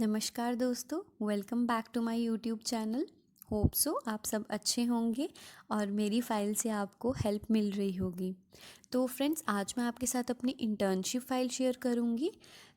नमस्कार दोस्तों, welcome back to my YouTube channel. Hope so आप सब अच्छे होंगे और मेरी फ़ाइल से आपको हेल्प मिल रही होगी। तो फ्रेंड्स, आज मैं आपके साथ अपनी इंटर्नशिप फ़ाइल शेयर करूंगी।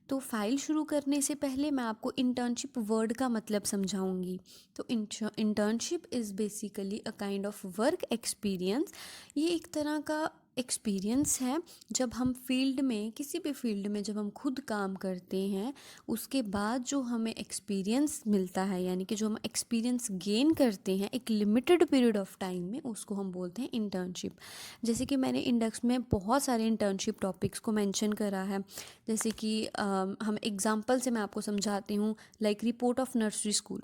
तो फ़ाइल शुरू करने से पहले मैं आपको इंटर्नशिप वर्ड का मतलब समझाऊंगी। तो internship is basically a kind of work experience. ये एक तरह का एक्सपीरियंस है जब हम फील्ड में, किसी भी फील्ड में जब हम खुद काम करते हैं, उसके बाद जो हमें एक्सपीरियंस मिलता है, यानी कि जो हम एक्सपीरियंस गेन करते हैं एक लिमिटेड पीरियड ऑफ टाइम में, उसको हम बोलते हैं इंटर्नशिप। जैसे कि मैंने इंडेक्स में बहुत सारे इंटर्नशिप टॉपिक्स को मेंशन करा है। जैसे कि हम एग्जांपल से मैं आपको समझाती हूँ, like report of nursery school.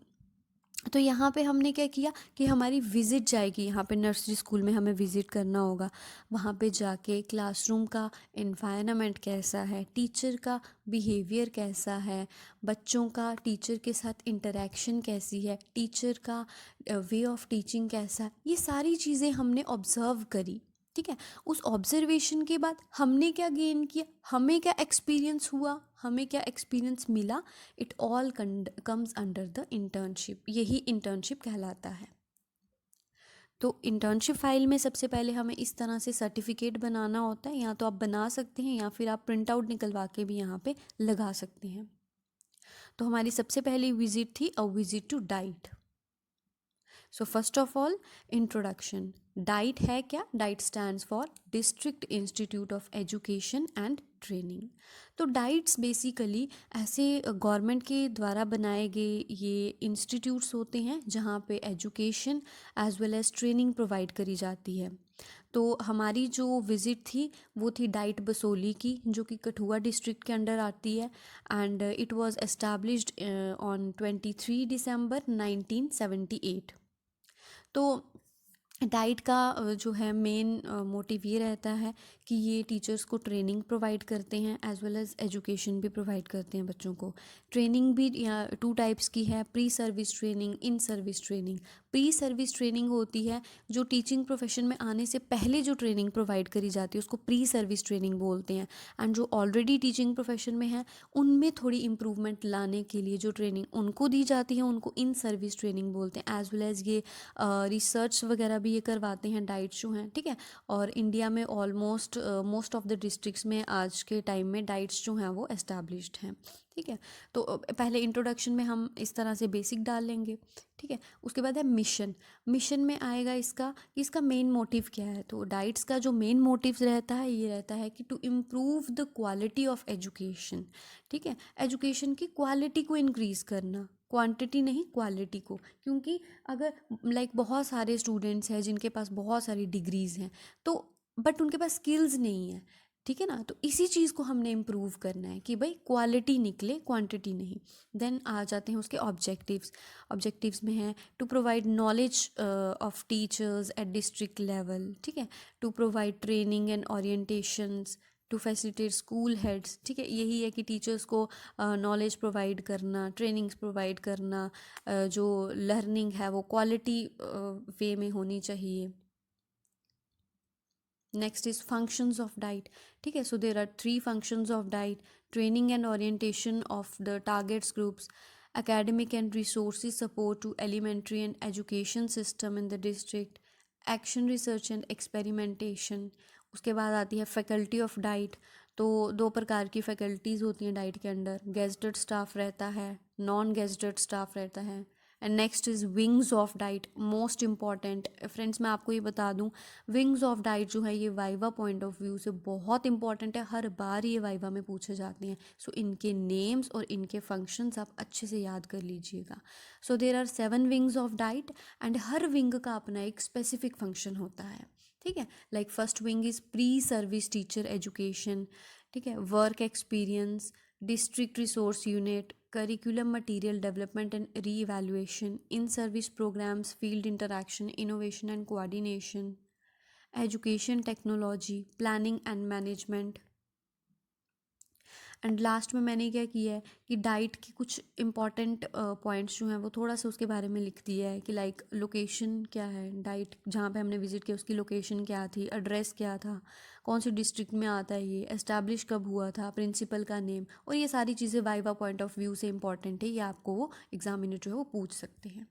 तो यहाँ पे हमने क्या किया कि हमारी विज़िट जाएगी, यहाँ पे नर्सरी स्कूल में हमें विज़िट करना होगा। वहाँ पे जाके क्लासरूम का एनवायरनमेंट कैसा है, टीचर का बिहेवियर कैसा है, बच्चों का टीचर के साथ इंटरेक्शन कैसी है, टीचर का वे ऑफ टीचिंग कैसा है, ये सारी चीज़ें हमने ऑब्ज़र्व करी। ठीक है। उस ऑब्जर्वेशन के बाद हमने क्या गेन किया, हमें क्या एक्सपीरियंस हुआ, हमें क्या एक्सपीरियंस मिला, it all comes under the internship. यही इंटर्नशिप कहलाता है। तो इंटर्नशिप फाइल में सबसे पहले हमें इस तरह से सर्टिफिकेट बनाना होता है। या तो आप बना सकते हैं या फिर आप प्रिंट आउट निकलवा के भी यहाँ पे लगा सकते हैं। तो हमारी सबसे पहली विजिट थी a visit to DIET. So first of all, introduction. DIET है क्या? DIET stands for district institute of education and training. तो डाइट्स बेसिकली ऐसे गवर्नमेंट के द्वारा बनाए गए ये इंस्टीट्यूट्स होते हैं जहाँ पे education as well as training provide करी जाती है। तो हमारी जो विज़िट थी वो थी डाइट बसोली की, जो कि कठुआ डिस्ट्रिक्ट के अंडर आती है। And it was established on 23 दिसंबर 1978। तो डाइट का जो है मेन मोटिव ये रहता है कि ये टीचर्स को ट्रेनिंग प्रोवाइड करते हैं एज वेल एज एजुकेशन भी प्रोवाइड करते हैं बच्चों को। ट्रेनिंग भी या टू टाइप्स की है, pre service training, in service training. Pre service training होती है जो टीचिंग प्रोफेशन में आने से पहले जो ट्रेनिंग प्रोवाइड करी जाती है उसको प्री सर्विस ट्रेनिंग बोलते हैं। एंड जो ऑलरेडी टीचिंग प्रोफेशन में है उनमें थोड़ी इम्प्रूवमेंट लाने के लिए जो ट्रेनिंग उनको दी जाती है उनको इन सर्विस ट्रेनिंग बोलते हैं। एज वेल एज ये रिसर्च वगैरह भी ये करवाते हैं डाइट्स जो हैं। ठीक है। और इंडिया में almost most of the districts में आज के टाइम में डाइट्स जो हैं वो एस्टैब्लिश्ड हैं। ठीक है। तो पहले इंट्रोडक्शन में हम इस तरह से बेसिक डाल लेंगे। ठीक है। उसके बाद है मिशन। मिशन में आएगा इसका कि इसका मेन मोटिव क्या है। तो डाइट्स का जो मेन मोटिव रहता है ये रहता है कि to improve the quality of education. ठीक है। एजुकेशन की क्वालिटी को इंक्रीज़ करना, क्वांटिटी नहीं क्वालिटी को। क्योंकि अगर लाइक बहुत सारे स्टूडेंट्स हैं जिनके पास बहुत सारी डिग्रीज़ हैं, तो बट उनके पास स्किल्स नहीं है। ठीक है ना। तो इसी चीज़ को हमने इम्प्रूव करना है कि भाई क्वालिटी निकले, क्वांटिटी नहीं। देन आ जाते हैं उसके ऑब्जेक्टिव्स। ऑब्जेक्टिव्स में है to provide knowledge of teachers at district level. ठीक है। To provide training and orientations, to facilitate school heads. ठीक है। यही है कि टीचर्स को नॉलेज प्रोवाइड करना, ट्रेनिंग्स प्रोवाइड करना, जो लर्निंग है वो क्वालिटी वे में होनी चाहिए। Next is functions of DIET. ठीक है। So there are 3 functions of DIET: training and orientation of the targets groups, academic and resources support to elementary and education system in the district, action research and experimentation। उसके बाद आती है faculty of diet. तो 2 प्रकार की faculties होती हैं diet के अंदर, गेस्टेड स्टाफ रहता है, नॉन गेस्टेड स्टाफ रहता है। And next is wings of diet, most important. Friends, मैं आपको ये बता दूं, विंग्स ऑफ डाइट जो है ये वाइवा पॉइंट ऑफ व्यू से बहुत इंपॉर्टेंट है। हर बार ये वाइवा में पूछे जाते हैं। सो इनके नेम्स और इनके फंक्शंस आप अच्छे से याद कर लीजिएगा। So there are 7 wings of DIET and हर विंग का अपना एक स्पेसिफिक फंक्शन होता है। ठीक है। Like first wing is pre service teacher education. ठीक है। Work experience, district resource unit, curriculum material development and re-evaluation, in-service programs, field interaction, innovation and coordination, education technology, planning and management, and last में मैंने क्या किया है कि diet की कुछ इंपॉर्टेंट पॉइंट्स जो हैं वो थोड़ा सा उसके बारे में लिख दिया है कि लाइक लोकेशन क्या है, डाइट जहाँ पे हमने विजिट किया उसकी लोकेशन क्या थी, एड्रेस क्या था, कौन सी डिस्ट्रिक्ट में आता है, ये एस्टैब्लिश कब हुआ था, प्रिंसिपल का नेम, और ये सारी चीज़ें वाइवा पॉइंट ऑफ व्यू से इंपॉर्टेंट है, ये आपको वो एग्जामिनर जो है वो पूछ सकते हैं।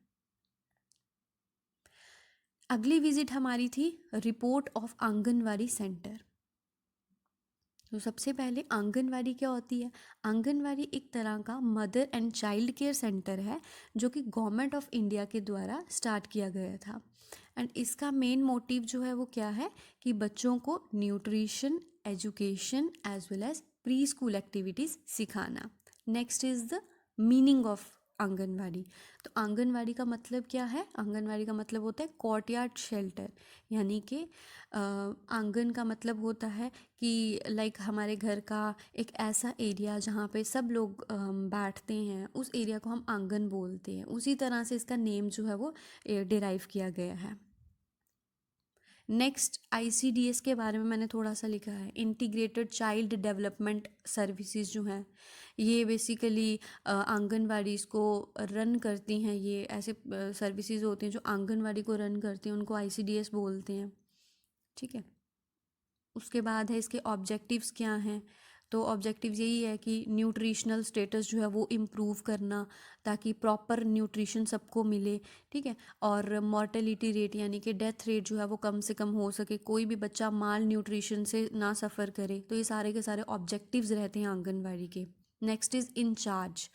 अगली विजिट हमारी थी रिपोर्ट ऑफ आंगनवाड़ी सेंटर। तो सबसे पहले आंगनवाड़ी क्या होती है? आंगनवाड़ी एक तरह का mother and child care centre है जो कि गवर्नमेंट ऑफ इंडिया के द्वारा स्टार्ट किया गया था। एंड इसका मेन मोटिव जो है वो क्या है कि बच्चों को nutrition, education as well as pre school activities सिखाना। Next is the meaning of anganwadi. तो आंगनवाड़ी का मतलब क्या है? आंगनवाड़ी का मतलब होता है कोर्टयार्ड शेल्टर, यानी कि आंगन का मतलब होता है कि लाइक हमारे घर का एक ऐसा एरिया जहाँ पे सब लोग बैठते हैं, उस एरिया को हम आंगन बोलते हैं। उसी तरह से इसका नेम जो है वो डिराइव किया गया है। नेक्स्ट आईसीडीएस के बारे में मैंने थोड़ा सा लिखा है। इंटीग्रेटेड चाइल्ड डेवलपमेंट सर्विसेज जो हैं ये बेसिकली आंगनवाड़ीज़ को रन करती हैं। ये ऐसे सर्विसेज होते हैं जो आंगनवाड़ी को रन करती हैं, उनको आईसीडीएस बोलते हैं। ठीक है। उसके बाद है इसके ऑब्जेक्टिव्स क्या हैं। तो ऑब्जेक्टिव्स यही है कि न्यूट्रिशनल स्टेटस जो है वो इम्प्रूव करना ताकि प्रॉपर न्यूट्रिशन सबको मिले। ठीक है। और मॉर्टेलिटी रेट यानी कि डेथ रेट जो है वो कम से कम हो सके, कोई भी बच्चा माल न्यूट्रिशन से ना सफ़र करे। तो ये सारे के सारे ऑब्जेक्टिव्स रहते हैं आंगनवाड़ी के। Next is in charge.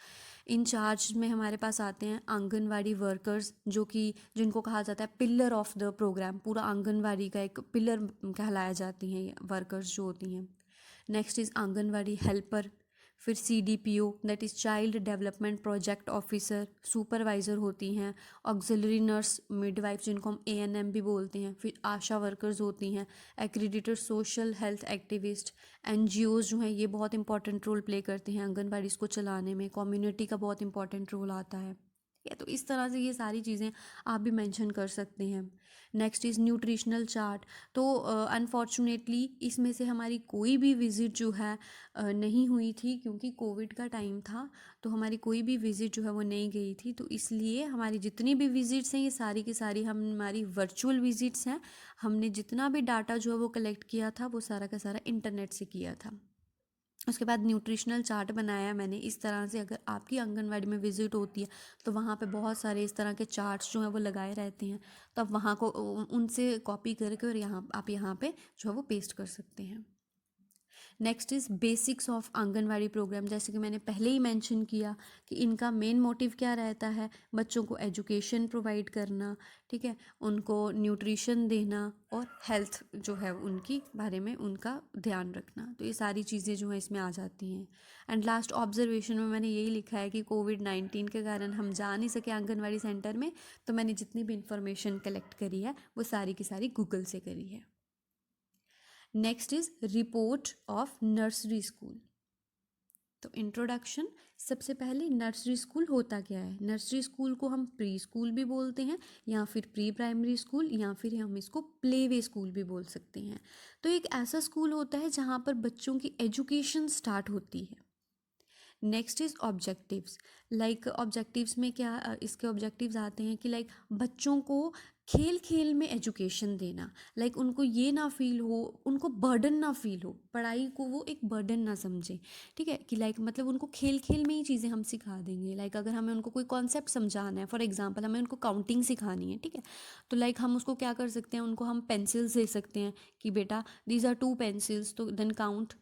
इंचार्ज में हमारे पास आते हैं आंगनवाड़ी वर्कर्स, जो कि जिनको कहा जाता है पिलर ऑफ द प्रोग्राम। पूरा आंगनवाड़ी का एक पिलर कहलाया जाती हैं ये वर्कर्स जो होती हैं। Next is anganwadi helper. फिर CDPO that is child development project officer, supervisor होती हैं। ऑक्सिलरी नर्स, मिडवाइफ जिनको हम एएनएम भी बोलते हैं। फिर आशा वर्कर्स होती हैं। एक्रीडिटेड सोशल हेल्थ एक्टिविस्ट। एनजीओज़ जो हैं ये बहुत इंपॉर्टेंट रोल प्ले करते हैं आंगनबाड़ी को चलाने में। कम्युनिटी का बहुत इंपॉर्टेंट रोल आता है। या तो इस तरह से ये सारी चीज़ें आप भी मेंशन कर सकते हैं। Next is nutritional chart. तो अनफॉर्चुनेटली इसमें से हमारी कोई भी विज़िट जो है नहीं हुई थी, क्योंकि कोविड का टाइम था। तो हमारी कोई भी विज़िट जो है वो नहीं गई थी, तो इसलिए हमारी जितनी भी विज़िट्स हैं ये सारी की सारी हमारी वर्चुअल विज़िट्स हैं। हमने जितना भी डाटा जो है वो कलेक्ट किया था वो सारा का सारा इंटरनेट से किया था। उसके बाद न्यूट्रिशनल चार्ट बनाया मैंने इस तरह से, अगर आपकी आंगनवाड़ी में विज़िट होती है तो वहाँ पे बहुत सारे इस तरह के चार्ट्स जो हैं वो लगाए रहते हैं। तो आप वहाँ को उनसे कॉपी करके और यहाँ पे जो है वो पेस्ट कर सकते हैं। Next is basics of Anganwadi program. जैसे कि मैंने पहले ही मेंशन किया कि इनका मेन मोटिव क्या रहता है, बच्चों को एजुकेशन प्रोवाइड करना। ठीक है। उनको न्यूट्रिशन देना और हेल्थ जो है उनकी बारे में उनका ध्यान रखना। तो ये सारी चीज़ें जो हैं इसमें आ जाती हैं। एंड लास्ट ऑब्जर्वेशन में मैंने यही लिखा है कि कोविड-19 के कारण हम जा नहीं सके आंगनवाड़ी सेंटर में, तो मैंने जितनी भी इंफॉर्मेशन कलेक्ट करी है वो सारी की सारी गूगल से करी है। Next is report of nursery school. तो इंट्रोडक्शन, सबसे पहले नर्सरी स्कूल होता क्या है। नर्सरी स्कूल को हम प्री स्कूल भी बोलते हैं, या फिर प्री प्राइमरी स्कूल, या फिर हम इसको प्ले वे स्कूल भी बोल सकते हैं। तो एक ऐसा स्कूल होता है जहाँ पर बच्चों की एजुकेशन स्टार्ट होती है। Next is objectives. Like objectives में क्या इसके ऑब्जेक्टिव्स आते हैं कि लाइक बच्चों को खेल खेल में एजुकेशन देना। लाइक उनको ये ना फील हो, उनको बर्डन ना फील हो, पढ़ाई को वो एक बर्डन ना समझें। ठीक है। कि लाइक मतलब उनको खेल खेल में ही चीज़ें हम सिखा देंगे। लाइक अगर हमें उनको कोई कॉन्सेप्ट समझाना है, फॉर एग्जांपल हमें उनको काउंटिंग सिखानी है, ठीक है, तो लाइक हम उसको क्या कर सकते हैं, उनको हम पेंसिल्स दे सकते हैं कि बेटा दीज आर 2 पेंसिल्स, तो देन काउंट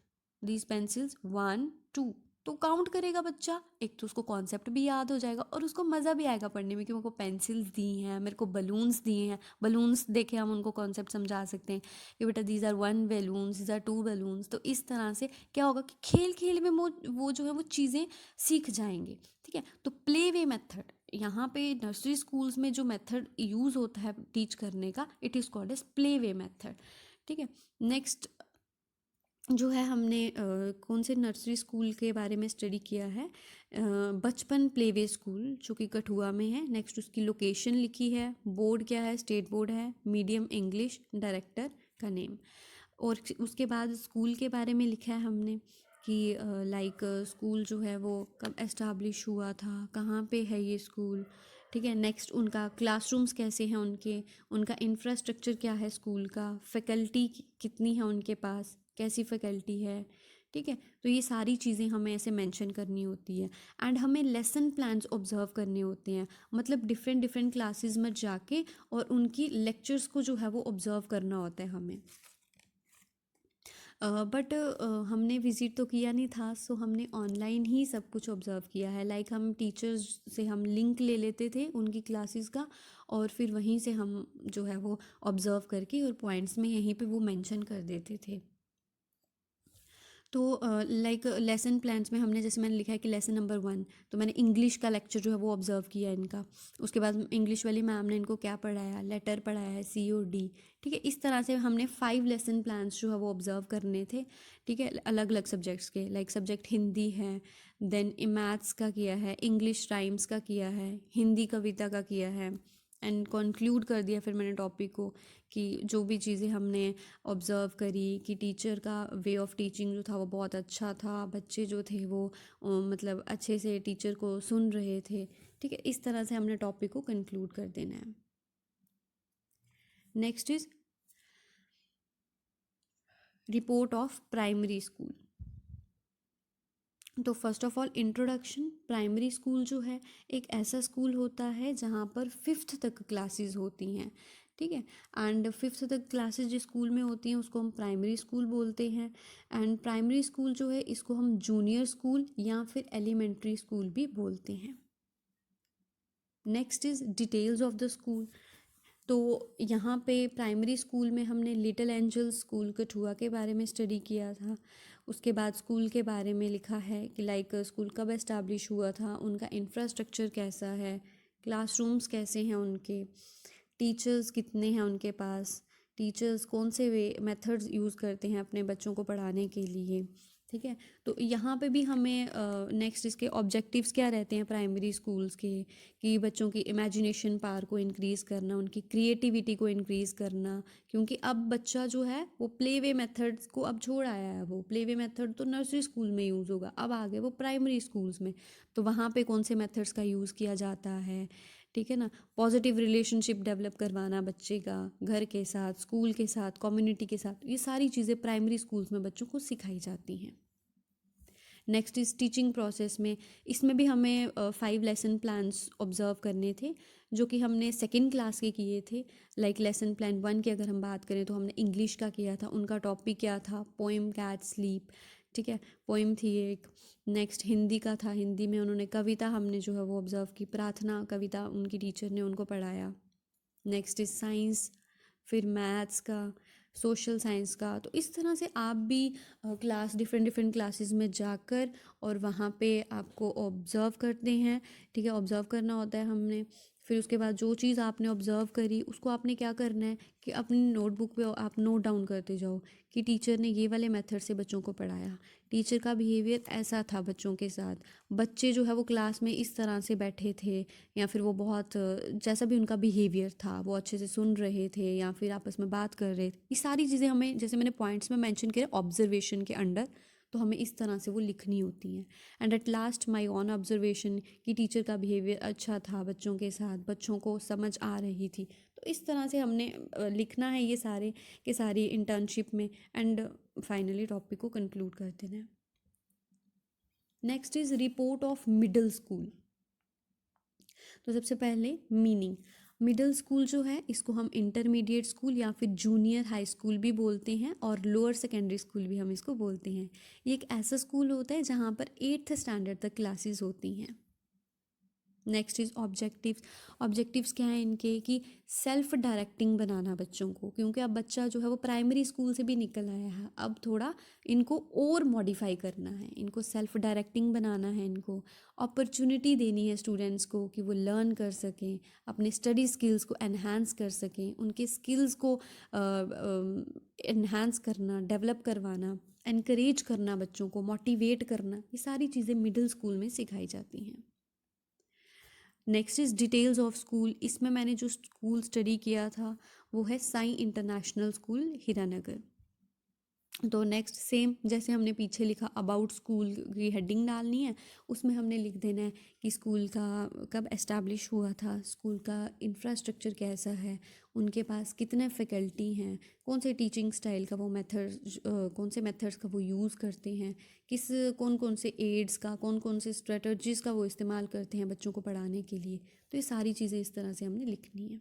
दीज पेंसिल्स 1 2। तो काउंट करेगा बच्चा, एक तो उसको कॉन्सेप्ट भी याद हो जाएगा और उसको मज़ा भी आएगा पढ़ने में कि मेरे को पेंसिल्स दी हैं, मेरे को बलून्स दिए हैं। बलून्स देखे हम उनको कॉन्सेप्ट समझा सकते हैं कि बेटा these are 1 balloons, these are 2 balloons. तो इस तरह से क्या होगा कि खेल खेल में वो जो है वो चीज़ें सीख जाएंगे। ठीक है। तो प्ले वे मेथड, यहाँ पे नर्सरी स्कूल्स में जो मेथड यूज़ होता है टीच करने का, it is called as play way method. ठीक है। नेक्स्ट जो है हमने कौन से नर्सरी स्कूल के बारे में स्टडी किया है, बचपन प्लेवे स्कूल जो कि कठुआ में है। नेक्स्ट उसकी लोकेशन लिखी है, बोर्ड क्या है, स्टेट बोर्ड है, मीडियम इंग्लिश, डायरेक्टर का नेम। और उसके बाद स्कूल के बारे में लिखा है हमने कि लाइक स्कूल जो है वो कब एस्टाब्लिश हुआ था, कहाँ पे है ये स्कूल, ठीक है। नेक्स्ट उनका क्लासरूम्स कैसे हैं उनके, उनका इंफ्रास्ट्रक्चर क्या है स्कूल का, फैकल्टी कितनी है उनके पास, कैसी फैकल्टी है, ठीक है। तो ये सारी चीज़ें हमें ऐसे मेंशन करनी होती है। एंड हमें लेसन प्लान्स ऑब्जर्व करने होते हैं, मतलब डिफरेंट डिफरेंट क्लासेस में जाके और उनकी लेक्चर्स को जो है वो ऑब्जर्व करना होता है हमें। बट हमने विज़िट तो किया नहीं था, सो हमने ऑनलाइन ही सब कुछ ऑब्ज़र्व किया है। लाइक हम टीचर्स से हम लिंक ले लेते थे उनकी क्लासेस का, और फिर वहीं से हम जो है वो ऑब्ज़र्व करके और पॉइंट्स में यहीं पे वो मेंशन कर देते थे। तो लाइक लेसन प्लान्स में हमने, जैसे मैंने लिखा है कि लेसन नंबर 1, तो मैंने इंग्लिश का लेक्चर जो है वो ऑब्ज़र्व किया इनका। उसके बाद इंग्लिश वाली मैम ने इनको क्या पढ़ाया, लेटर पढ़ाया है, COD, ठीक है। इस तरह से हमने 5 लेसन प्लान्स जो है वो ऑब्ज़र्व करने थे, ठीक है, अलग अलग सब्जेक्ट्स के। लाइक सब्जेक्ट हिंदी है, देन मैथ्स का किया है, इंग्लिश राइम्स का किया है, हिंदी कविता का किया है, एंड कंक्लूड कर दिया फिर मैंने टॉपिक को कि जो भी चीज़ें हमने ऑब्ज़र्व करी कि टीचर का वे ऑफ टीचिंग जो था वो बहुत अच्छा था, बच्चे जो थे वो मतलब अच्छे से टीचर को सुन रहे थे, ठीक है। इस तरह से हमने टॉपिक को कंक्लूड कर देना है। Next is report of primary school. तो first of all introduction, primary school जो है एक ऐसा स्कूल होता है जहाँ पर 5th तक क्लासेस होती हैं, ठीक है। एंड 5th तक क्लासेस जिस स्कूल में होती हैं उसको हम प्राइमरी स्कूल बोलते हैं। एंड प्राइमरी स्कूल जो है इसको हम जूनियर स्कूल या फिर एलिमेंट्री स्कूल भी बोलते हैं। Next is details of the school. तो यहाँ पे प्राइमरी स्कूल में हमने लिटिल एंजल स्कूल कठुआ के बारे में स्टडी किया था। उसके बाद स्कूल के बारे में लिखा है कि लाइक स्कूल कब एस्टाब्लिश हुआ था, उनका इंफ्रास्ट्रक्चर कैसा है, क्लासरूम्स कैसे हैं उनके, टीचर्स कितने हैं उनके पास, टीचर्स कौन से वे मेथड्स यूज़ करते हैं अपने बच्चों को पढ़ाने के लिए, ठीक है। तो यहाँ पे भी हमें नेक्स्ट इसके ऑब्जेक्टिव्स क्या रहते हैं प्राइमरी स्कूल्स के, कि बच्चों की इमेजिनेशन पावर को इंक्रीज़ करना, उनकी क्रिएटिविटी को इंक्रीज़ करना। क्योंकि अब बच्चा जो है वो प्ले वे मेथड्स को अब छोड़ आया है, वो प्ले वे मेथड तो नर्सरी स्कूल में यूज़ होगा, अब आ गए वो प्राइमरी स्कूल्स में। तो वहाँ पे कौन से मेथड्स का यूज़ किया जाता है, ठीक है ना। पॉजिटिव रिलेशनशिप डेवलप करवाना बच्चे का घर के साथ, स्कूल के साथ, कम्युनिटी के साथ, ये सारी चीज़ें प्राइमरी स्कूल्स में बच्चों को सिखाई जाती हैं। नेक्स्ट इज़ टीचिंग प्रोसेस में, इसमें भी हमें 5 लेसन प्लान्स ऑब्जर्व करने थे जो कि हमने सेकेंड क्लास के किए थे। लाइक लेसन प्लान 1 की अगर हम बात करें तो हमने इंग्लिश का किया था, उनका टॉपिक क्या था, पोएम कैट स्लीप, ठीक है, पोएम थी एक। नेक्स्ट हिंदी का था, हिंदी में उन्होंने कविता हमने जो है वो ऑब्ज़र्व की, प्रार्थना कविता उनकी टीचर ने उनको पढ़ाया। नेक्स्ट इज साइंस, फिर मैथ्स का, सोशल साइंस का। तो इस तरह से आप भी क्लास डिफरेंट डिफरेंट क्लासेस में जाकर और वहाँ पे आपको ऑब्ज़र्व करते हैं, ठीक है, ऑब्ज़र्व करना होता है हमने। फिर उसके बाद जो चीज़ आपने ऑब्ज़र्व करी उसको आपने क्या करना है कि अपनी नोटबुक पे आप नोट डाउन करते जाओ कि टीचर ने ये वाले मेथड से बच्चों को पढ़ाया, टीचर का बिहेवियर ऐसा था बच्चों के साथ, बच्चे जो है वो क्लास में इस तरह से बैठे थे, या फिर वो बहुत जैसा भी उनका बिहेवियर था वो अच्छे से सुन रहे थे या फिर आपस में बात कर रहे थे। ये सारी चीज़ें हमें, जैसे मैंने पॉइंट्स में मेंशन किया ऑब्जर्वेशन के अंडर, तो हमें इस तरह से वो लिखनी होती हैं। And at last my on observation कि टीचर का बिहेवियर अच्छा था बच्चों के साथ, बच्चों को समझ आ रही थी। तो इस तरह से हमने लिखना है ये सारे के सारी इंटर्नशिप में, एंड फाइनली टॉपिक को कंक्लूड कर देना है। Next is report of middle school. तो सबसे पहले मीनिंग, मिडिल स्कूल जो है इसको हम इंटरमीडिएट स्कूल या फिर जूनियर हाई स्कूल भी बोलते हैं, और लोअर सेकेंडरी स्कूल भी हम इसको बोलते हैं। ये एक ऐसा स्कूल होता है जहाँ पर 8th स्टैंडर्ड तक क्लासेस होती हैं। Next is objectives. ऑब्जेक्टिव्स क्या हैं इनके कि सेल्फ डायरेक्टिंग बनाना बच्चों को, क्योंकि अब बच्चा जो है वो प्राइमरी स्कूल से भी निकल आया है, अब थोड़ा इनको और मॉडिफाई करना है, इनको सेल्फ डायरेक्टिंग बनाना है, इनको अपॉर्चुनिटी देनी है स्टूडेंट्स को कि वो लर्न कर सकें, अपने स्टडी स्किल्स को एनहांस कर सकें, उनके स्किल्स को एनहांस करना, डेवलप करवाना, एनकरेज करना, बच्चों को मोटिवेट करना, ये सारी चीज़ें मिडिल स्कूल में सिखाई जाती हैं। Next is details of school. इसमें मैंने जो स्कूल स्टडी किया था वो है साई इंटरनेशनल स्कूल हीरानगर। तो नेक्स्ट सेम जैसे हमने पीछे लिखा अबाउट स्कूल की हेडिंग डालनी है, उसमें हमने लिख देना है कि स्कूल का कब एस्टैब्लिश हुआ था, स्कूल का इंफ्रास्ट्रक्चर कैसा है, उनके पास कितने फैकल्टी हैं, कौन से टीचिंग स्टाइल का वो मेथड, कौन से मेथड्स का वो यूज़ करते हैं, किस कौन कौन से एड्स का, कौन कौन से स्ट्रेटजीज का वो इस्तेमाल करते हैं बच्चों को पढ़ाने के लिए। तो ये सारी चीज़ें इस तरह से हमने लिखनी है।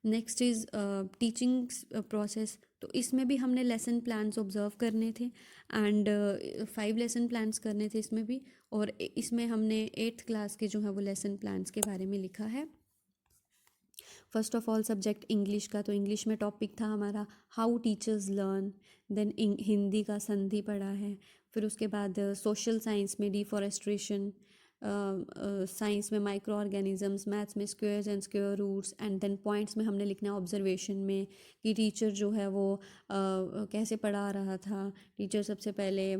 Next is teaching process. तो इसमें भी हमने लेसन प्लान्स ऑब्जर्व करने थे एंड 5 लेसन प्लान्स करने थे इसमें भी। और इसमें हमने 8th क्लास के जो है वो लेसन प्लान्स के बारे में लिखा है। First of all subject English का, तो इंग्लिश में टॉपिक था हमारा how teachers learn. Then Hindi का संधि पढ़ा है। फिर उसके बाद सोशल साइंस में डिफॉरेस्ट्रेशन, साइंस में माइक्रो ऑर्गेनिजम्स, मैथ्स में squares and square roots, and then points में हमने लिखना ऑब्जर्वेशन में कि टीचर जो है वो कैसे पढ़ा रहा था। टीचर सबसे पहले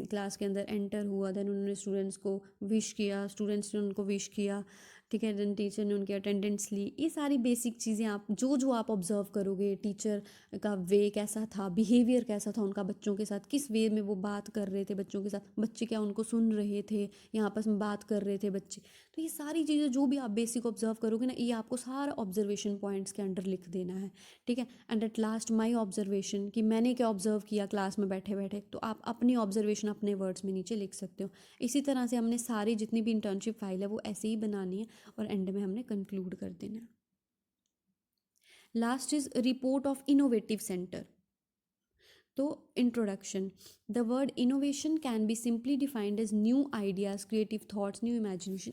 क्लास के अंदर एंटर हुआ, देन उन्होंने स्टूडेंट्स को विश किया, स्टूडेंट्स ने उनको विश किया, ठीक है, देन टीचर ने उनकी अटेंडेंस ली। ये सारी बेसिक चीज़ें आप जो आप ऑब्जर्व करोगे, टीचर का वे कैसा था, बिहेवियर कैसा था उनका बच्चों के साथ, किस वे में वो बात कर रहे थे बच्चों के साथ, बच्चे क्या उनको सुन रहे थे या आपस में बात कर रहे थे बच्चे। तो ये सारी चीज़ें जो भी आप बेसिक ऑब्जर्व करोगे ना, ये आपको सारा ऑब्जर्वेशन पॉइंट्स के अंडर लिख देना है, ठीक है। And at last my observation, कि मैंने क्या ऑब्जर्व किया क्लास में बैठे बैठे, तो आप अपनी ऑब्जर्वेशन अपने वर्ड्स में नीचे लिख सकते हो। इसी तरह से हमने सारी जितनी भी इंटर्नशिप फाइल है वो ऐसे ही बनानी है और एंड में हमने कंक्लूड कर देना है। Last is report of innovative centre. तो introduction, the word innovation can be simply defined as new ideas, creative thoughts, new imagination.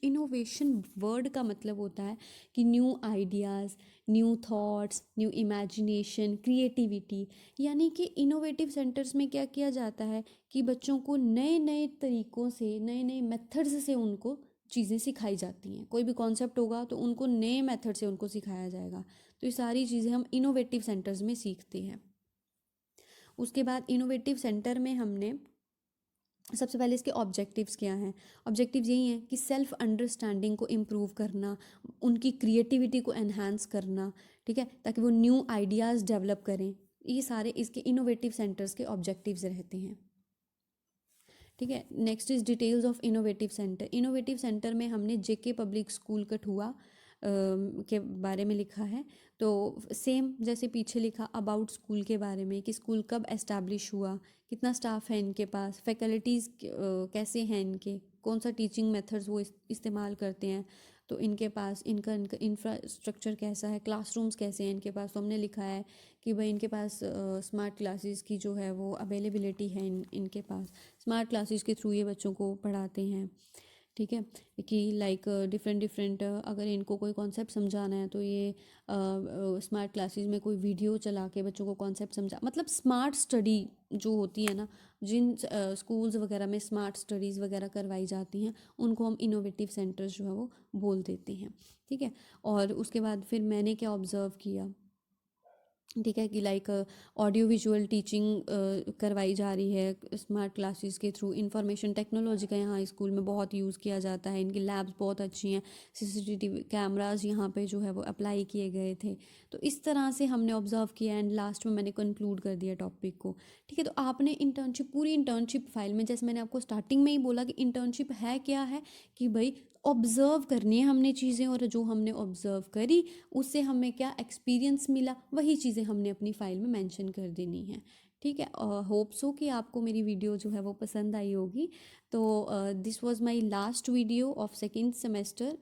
Innovation word का मतलब होता है कि new ideas, new thoughts, new imagination, creativity. यानी कि इनोवेटिव सेंटर्स में क्या किया जाता है कि बच्चों को नए नए तरीक़ों से, नए नए मेथड्स से उनको चीज़ें सिखाई जाती हैं। कोई भी कॉन्सेप्ट होगा तो उनको नए मेथड से उनको सिखाया जाएगा। तो ये सारी चीज़ें हम इनोवेटिव सेंटर्स में सीखते हैं। उसके बाद इनोवेटिव सेंटर में हमने सबसे पहले इसके ऑब्जेक्टिव्स क्या हैं। ऑब्जेक्टिव्स यही हैं कि सेल्फ अंडरस्टैंडिंग को इम्प्रूव करना, उनकी क्रिएटिविटी को एनहांस करना, ठीक है, ताकि वो न्यू आइडियाज़ डेवलप करें। ये सारे इसके इनोवेटिव सेंटर्स के ऑब्जेक्टिव्स रहते हैं, ठीक है। Next is details of innovative centre. Innovative centre में हमने जेके पब्लिक स्कूल कठुआ के बारे में लिखा है। तो सेम जैसे पीछे लिखा अबाउट स्कूल के बारे में कि स्कूल कब एस्टैब्लिश हुआ, कितना स्टाफ है इनके पास, फैकल्टीज़ कैसे हैं इनके, कौन सा टीचिंग मेथड्स वो इस्तेमाल करते हैं, तो इनके पास इनका इंफ्रास्ट्रक्चर कैसा है, क्लासरूम्स कैसे हैं इनके पास। तो हमने लिखा है कि भाई इनके पास स्मार्ट क्लासेस की जो है वो अवेलेबिलिटी है, इनके पास स्मार्ट क्लासेस के थ्रू ये बच्चों को पढ़ाते हैं, ठीक है। कि लाइक डिफरेंट डिफरेंट अगर इनको कोई कॉन्सेप्ट समझाना है तो ये स्मार्ट क्लासेस में कोई वीडियो चला के बच्चों को कॉन्सेप्ट समझा, मतलब स्मार्ट स्टडी जो होती है ना, जिन स्कूल्स वगैरह में स्मार्ट स्टडीज़ वगैरह करवाई जाती हैं, उनको हम इनोवेटिव सेंटर्स जो है वो बोल देते हैं, ठीक है। और उसके बाद फिर मैंने क्या ऑब्ज़र्व किया, ठीक है, कि लाइक ऑडियो विजुअल टीचिंग करवाई जा रही है स्मार्ट क्लासेस के थ्रू। इंफॉर्मेशन टेक्नोलॉजी का यहाँ स्कूल में बहुत यूज़ किया जाता है, इनकी लैब्स बहुत अच्छी हैं, सीसीटीवी कैमरास यहाँ पे जो है वो अप्लाई किए गए थे। तो इस तरह से हमने ऑब्जर्व किया एंड लास्ट में मैंने कंक्लूड कर दिया टॉपिक को, ठीक है। तो आपने इंटर्नशिप, पूरी इंटर्नशिप फाइल में, जैसे मैंने आपको स्टार्टिंग में ही बोला कि इंटर्नशिप है क्या है, कि भाई ऑब्ज़र्व करनी है हमने चीज़ें, और जो हमने ऑब्ज़र्व करी उससे हमें क्या एक्सपीरियंस मिला, वही चीज़ें हमने अपनी फ़ाइल में मेंशन कर देनी है, ठीक है। होप सो कि आपको मेरी वीडियो जो है वो पसंद आई होगी। तो this was my last video of second semester,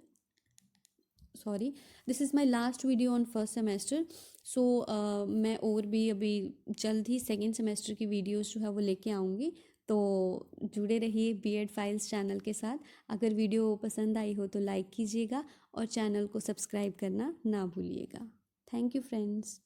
sorry, this is my last video on first semester. So मैं और भी अभी जल्द ही सेकंड सेमेस्टर की वीडियोस जो है वो लेके आऊँगी। तो जुड़े रहिए बीएड फाइल्स चैनल के साथ। अगर वीडियो पसंद आई हो तो लाइक कीजिएगा और चैनल को सब्सक्राइब करना ना भूलिएगा। Thank you friends.